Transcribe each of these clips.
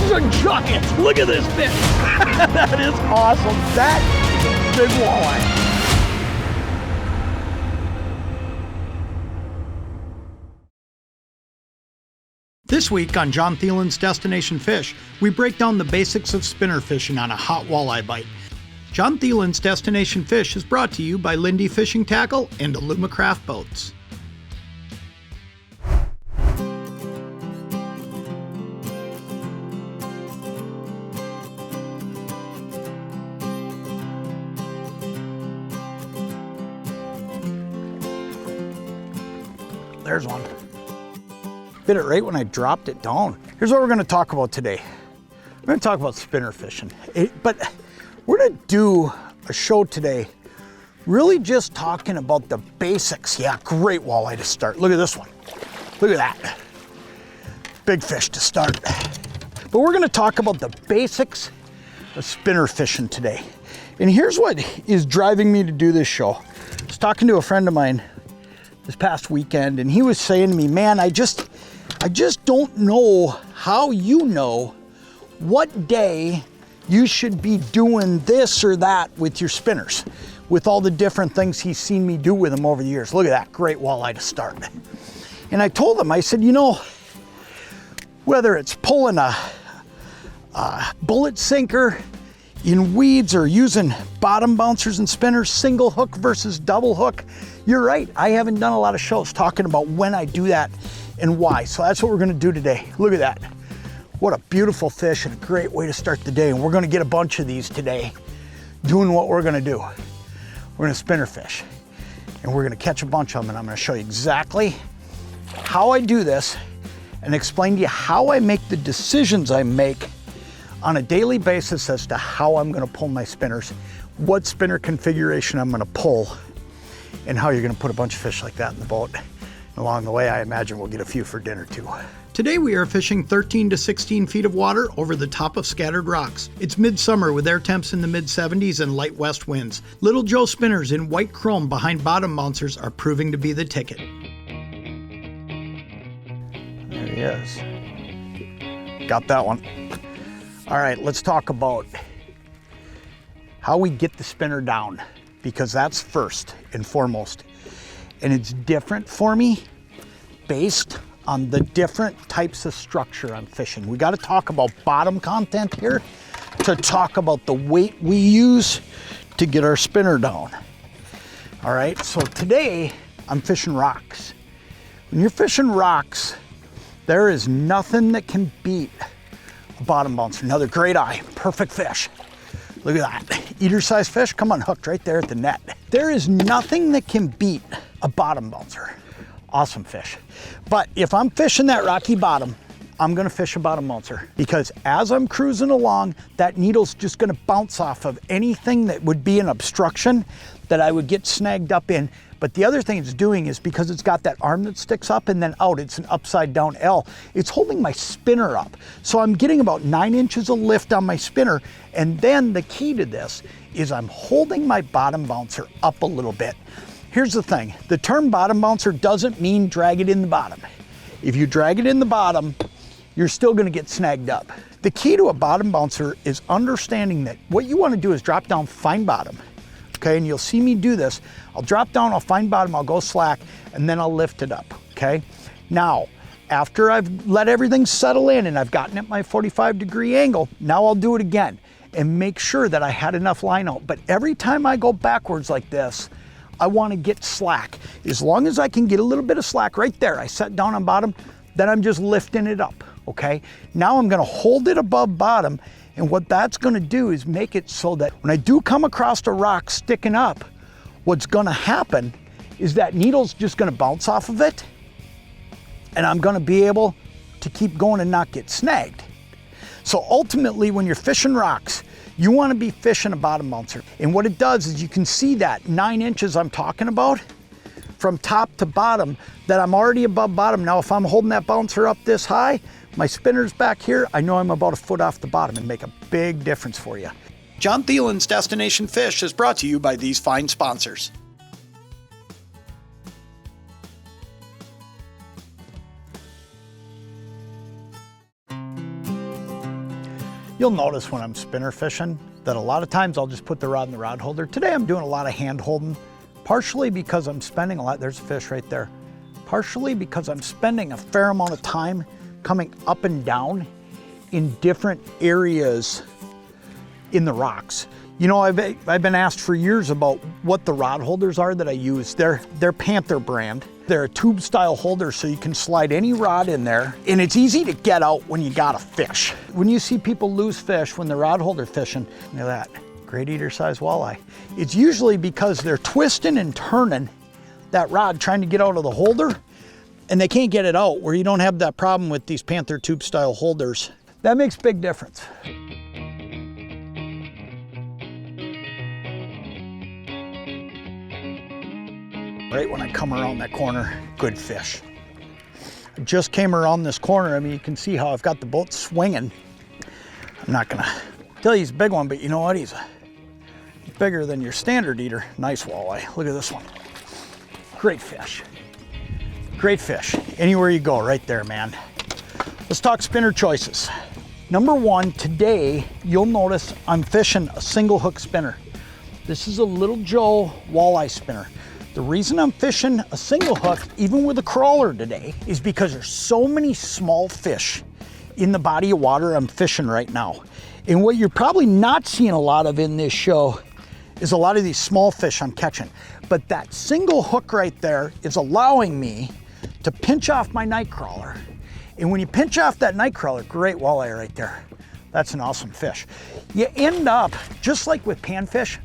is a giant. Look at this fish. That is awesome. That is a big walleye. This week on Jon Thelen's Destination-Fish, we break down the basics of spinner fishing on a hot walleye bite. Jon Thelen's Destination-Fish is brought to you by Lindy Fishing Tackle and Alumacraft Boats. There's one. Bit it right when I dropped it down. Here's what we're gonna talk about today. We're gonna talk about spinner fishing. But we're gonna do a show today really just talking about the basics. Yeah, great walleye to start. Look at this one. Look at that. Big fish to start. But we're gonna talk about the basics of spinner fishing today. And here's what is driving me to do this show. I was talking to a friend of mine this past weekend, and he was saying to me, man, I just don't know how you know what day you should be doing this or that with your spinners, with all the different things he's seen me do with them over the years. Look at that great walleye to start. And I told him, I said, you know, whether it's pulling a bullet sinker in weeds or using bottom bouncers and spinners, single hook versus double hook, you're right. I haven't done a lot of shows talking about when I do that and why. So that's what we're gonna do today. Look at that. What a beautiful fish and a great way to start the day. And we're gonna get a bunch of these today doing what we're gonna do. We're gonna spinner fish and we're gonna catch a bunch of them, and I'm gonna show you exactly how I do this and explain to you how I make the decisions I make on a daily basis as to how I'm gonna pull my spinners, what spinner configuration I'm gonna pull, and how you're gonna put a bunch of fish like that in the boat. And along the way, I imagine we'll get a few for dinner too. Today we are fishing 13 to 16 feet of water over the top of scattered rocks. It's midsummer with air temps in the mid-70s and light west winds. Little Joe spinners in white chrome behind bottom bouncers are proving to be the ticket. There he is. Got that one. All right, let's talk about how we get the spinner down, because that's first and foremost. And it's different for me based on the different types of structure I'm fishing. We got to talk about bottom content here to talk about the weight we use to get our spinner down. All right, so today I'm fishing rocks. When you're fishing rocks, there is nothing that can beat a bottom bouncer. Another great eye, perfect fish. Look at that, eater-sized fish, come on, hooked right there at the net. There is nothing that can beat a bottom bouncer. Awesome fish. But if I'm fishing that rocky bottom, I'm gonna fish a bottom bouncer, because as I'm cruising along, that needle's just gonna bounce off of anything that would be an obstruction that I would get snagged up in. But the other thing it's doing is, because it's got that arm that sticks up and then out, it's an upside down L, it's holding my spinner up. So I'm getting about 9 inches of lift on my spinner. And then the key to this is I'm holding my bottom bouncer up a little bit. Here's the thing, the term bottom bouncer doesn't mean drag it in the bottom. If you drag it in the bottom, you're still gonna get snagged up. The key to a bottom bouncer is understanding that what you wanna do is drop down, find bottom. Okay, and you'll see me do this. I'll drop down, I'll find bottom, I'll go slack, and then I'll lift it up, okay? Now, after I've let everything settle in and I've gotten at my 45-degree angle, now I'll do it again and make sure that I had enough line out. But every time I go backwards like this, I wanna get slack. As long as I can get a little bit of slack right there, I set down on bottom, then I'm just lifting it up, okay? Now I'm gonna hold it above bottom, and what that's gonna do is make it so that when I do come across a rock sticking up, what's gonna happen is that needle's just gonna bounce off of it, and I'm gonna be able to keep going and not get snagged. So ultimately, when you're fishing rocks, you wanna be fishing a bottom bouncer. And what it does is, you can see that 9 inches I'm talking about from top to bottom, that I'm already above bottom. Now, if I'm holding that bouncer up this high, my spinner's back here, I know I'm about a foot off the bottom, and make a big difference for you. Jon Thelen's Destination-Fish is brought to you by these fine sponsors. You'll notice when I'm spinner fishing that a lot of times I'll just put the rod in the rod holder. Today I'm doing a lot of hand holding, partially because I'm spending a lot, there's a fish right there, partially because I'm spending a fair amount of time coming up and down in different areas in the rocks. You know, I've been asked for years about what the rod holders are that I use. They're Panther brand. They're a tube style holder, so you can slide any rod in there, and it's easy to get out when you got a fish. When you see people lose fish when they're rod holder fishing, look at that, great eater size walleye. It's usually because they're twisting and turning that rod trying to get out of the holder, and they can't get it out, where you don't have that problem with these Panther tube style holders. That makes a big difference. Right when I come around that corner, good fish. I just came around this corner. I mean, you can see how I've got the boat swinging. I'm not gonna tell you he's a big one, but you know what? He's bigger than your standard eater. Nice walleye. Look at this one. Great fish. Great fish. Anywhere you go, right there, man. Let's talk spinner choices. Number one, today, you'll notice I'm fishing a single hook spinner. This is a Little Joe walleye spinner. The reason I'm fishing a single hook, even with a crawler today, is because there's so many small fish in the body of water I'm fishing right now. And what you're probably not seeing a lot of in this show is a lot of these small fish I'm catching. But that single hook right there is allowing me to pinch off my night crawler. And when you pinch off that night crawler, great walleye right there. That's an awesome fish. You end up, just like with panfish,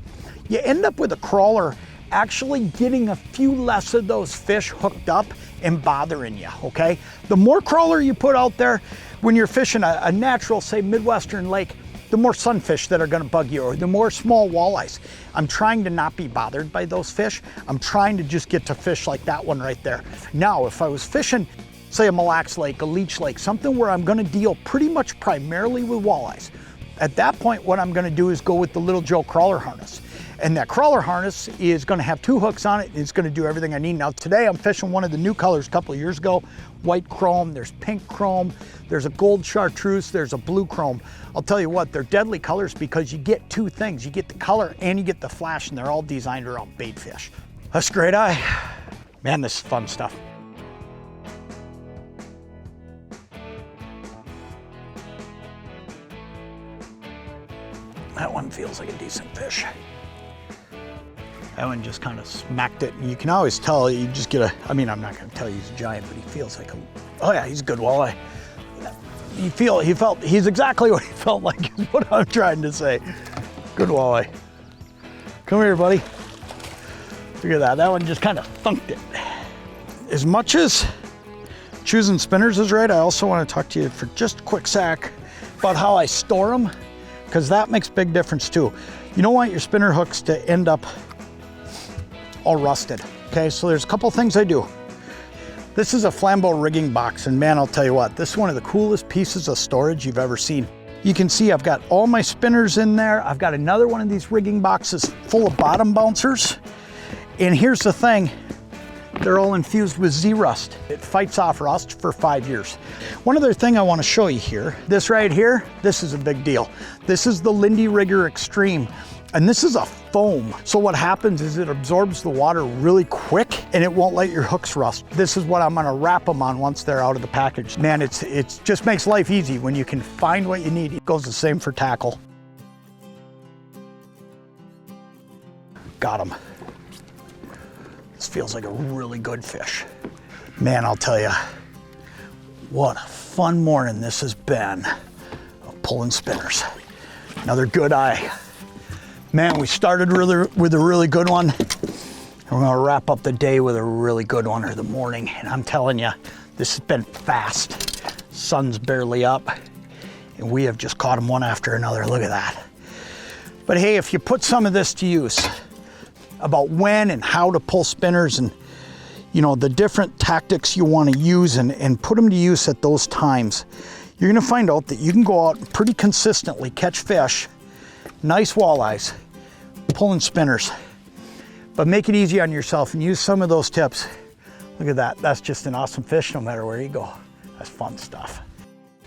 you end up with a crawler actually getting a few less of those fish hooked up and bothering you, okay? The more crawler you put out there when you're fishing a natural, say, Midwestern lake, the more sunfish that are gonna bug you, or the more small walleyes. I'm trying to not be bothered by those fish. I'm trying to just get to fish like that one right there. Now, if I was fishing, say, a Mille Lacs lake, a leech lake, something where I'm gonna deal pretty much primarily with walleyes, at that point, what I'm gonna do is go with the Little Joe crawler harness. And that crawler harness is gonna have 2 hooks on it. It's gonna do everything I need. Now today I'm fishing one of the new colors a couple of years ago, white chrome, there's pink chrome, there's a gold chartreuse, there's a blue chrome. I'll tell you what, they're deadly colors because you get 2 things. You get the color and you get the flash, and they're all designed around bait fish. That's great eye. Man, this is fun stuff. That one feels like a decent fish. That one just kind of smacked it. And you can always tell, you just get a, I mean, I'm not gonna tell you he's a giant, but he feels like a, oh yeah, he's a good walleye. He's exactly what he felt like is what I'm trying to say. Good walleye. Come here, buddy. Look at that one just kind of thunked it. As much as choosing spinners is right, I also want to talk to you for just a quick sec about how I store them, because that makes a big difference too. You don't want your spinner hooks to end up all rusted. Okay, so there's a couple things I do. This is a Flambeau rigging box, and man, I'll tell you what, this is one of the coolest pieces of storage you've ever seen. You can see I've got all my spinners in there. I've got another one of these rigging boxes full of bottom bouncers. And here's the thing, they're all infused with Z-Rust. It fights off rust for 5 years. One other thing I want to show you here, this right here, this is a big deal. This is the Lindy Rigger Extreme, and this is a foam. So what happens is it absorbs the water really quick and it won't let your hooks rust. This is what I'm gonna wrap them on once they're out of the package. Man, it just makes life easy when you can find what you need. It goes the same for tackle. Got him. This feels like a really good fish. Man, I'll tell you, what a fun morning this has been of pulling spinners. Another good eye. Man, we started with a really good one, and we're gonna wrap up the day with a really good one, or the morning. And I'm telling you, this has been fast. Sun's barely up, and we have just caught them one after another. Look at that. But hey, if you put some of this to use, about when and how to pull spinners, and you know, the different tactics you want to use, and put them to use at those times, you're gonna find out that you can go out and pretty consistently catch fish, nice walleyes, pulling spinners. But make it easy on yourself and use some of those tips. Look at that, that's just an awesome fish no matter where you go. That's fun stuff.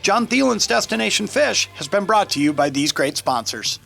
Jon Thelen's Destination Fish has been brought to you by these great sponsors.